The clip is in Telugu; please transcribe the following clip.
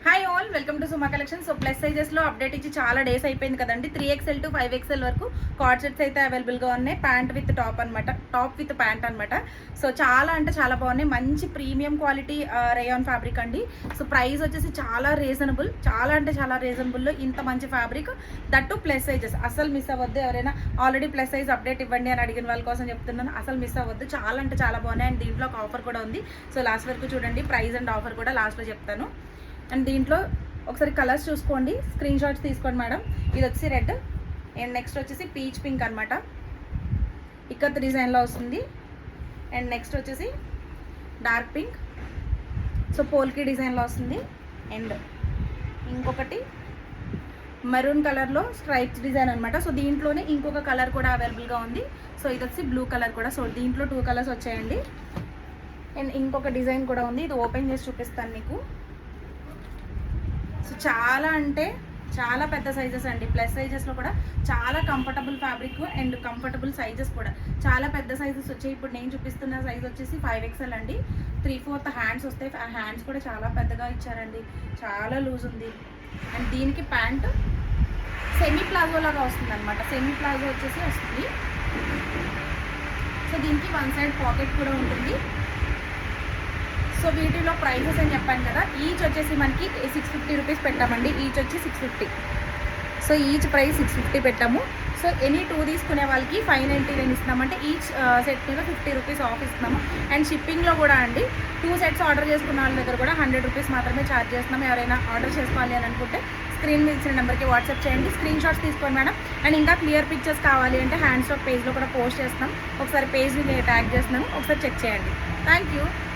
Hi all, welcome to Suma collection. So plus సైజెస్లో అప్డేట్ ఇచ్చి చాలా డేస్ అయిపోయింది కదండి. 3XL టు 5XL వరకు కార్డ్ సెట్స్ అయితే అవైలబుల్గా ఉన్నాయి. ప్యాంట్ విత్ టాప్ అనమాట, టాప్ విత్ ప్యాంట్ అనమాట. సో చాలా అంటే చాలా బాగున్నాయి. మంచి ప్రీమియం క్వాలిటీ రేయాన్ ఫ్యాబ్రిక్ అండి. సో ప్రైస్ వచ్చేసి చాలా రీజనబుల్, చాలా అంటే చాలా రీజనబుల్లో ఇంత మంచి ఫ్యాబ్రిక్, దట్టు ప్లస్ సైజెస్. అసలు మిస్ అవ్వద్దు. ఎవరైనా ఆల్రెడీ ప్లస్ సైజ్ అప్డేట్ ఇవ్వండి అని అడిగిన వాళ్ళ కోసం చెప్తున్నాను, అసలు మిస్ అవ్వద్దు. చాలా అంటే చాలా బాగున్నాయి. అండ్ దీంట్లో ఒక ఆఫర్ కూడా ఉంది. సో లాస్ట్ వరకు చూడండి, ప్రైస్ అండ్ ఆఫర్ కూడా లాస్ట్లో చెప్తాను. అండ్ దీంట్లో ఒకసారి కలర్స్ చూసుకోండి, స్క్రీన్ షాట్స్ తీసుకోండి మేడం. ఇది వచ్చి రెడ్ అండ్ నెక్స్ట్ వచ్చేసి పీచ్ పింక్ అనమాట, ఇక్కత్ డిజైన్లో వస్తుంది. అండ్ నెక్స్ట్ వచ్చేసి డార్క్ పింక్, సో పోల్కి డిజైన్లో వస్తుంది. అండ్ ఇంకొకటి మెరూన్ కలర్లో స్ట్రైప్స్ డిజైన్ అనమాట. సో దీంట్లోనే ఇంకొక కలర్ కూడా అవైలబుల్గా ఉంది. సో ఇది వచ్చి బ్లూ కలర్ కూడా. సో దీంట్లో 2 కలర్స్ వచ్చాయండి. అండ్ ఇంకొక డిజైన్ కూడా ఉంది, ఇది ఓపెన్ చేసి చూపిస్తాను మీకు. సో చాలా అంటే చాలా పెద్ద సైజెస్ అండి. ప్లస్ సైజెస్లో కూడా చాలా comfortable fabric and comfortable sizes కూడా చాలా పెద్ద సైజెస్ వచ్చాయి. ఇప్పుడు నేను చూపిస్తున్న సైజ్ వచ్చేసి 5XL అండి. 3/4 హ్యాండ్స్ వస్తాయి. ఆ హ్యాండ్స్ కూడా చాలా పెద్దగా ఇచ్చారండి, చాలా లూజ్ ఉంది. అండ్ దీనికి ప్యాంట్ సెమీ ప్లాజో లాగా వస్తుంది అనమాట. సెమీ ప్లాజో వచ్చేసి వస్తుంది. సో దీనికి 1 సైడ్ పాకెట్ కూడా ఉంటుంది. సో వీటిలో ప్రైసెస్ అని చెప్పాను కదా, ఈచ్ వచ్చేసి మనకి 650 రూపీస్ పెట్టామండి. ఈచ్ వచ్చి 650. సో ఈచ్ ప్రైస్ 650 పెట్టాము. సో ఎనీ 2 తీసుకునే వాళ్ళకి 599 ఇస్తున్నామంటే ఈచ్ సెట్ మీద 50 రూపీస్ ఆఫ్ ఇస్తున్నాము. అండ్ షిప్పింగ్లో కూడా అండి 2 సెట్స్ ఆర్డర్ చేసుకున్న వాళ్ళ దగ్గర కూడా 100 రూపీస్ మాత్రమే ఛార్జ్ చేస్తున్నాము. ఎవరైనా ఆర్డర్ చేసుకోవాలి అని అనుకుంటే స్క్రీన్ మీద ఇచ్చిన నెంబర్కి వాట్సాప్ చేయండి, స్క్రీన్ షాట్స్ తీసుకోండి మేడం. అండ్ ఇంకా క్లియర్ పిక్చర్స్ కావాలి అంటే హ్యాండ్స్ ఆఫ్ పేజ్లో కూడా పోస్ట్ చేస్తున్నాం. ఒకసారి పేజ్ని ట్యాగ్ చేస్తున్నాను, ఒకసారి చెక్ చేయండి. Thank you.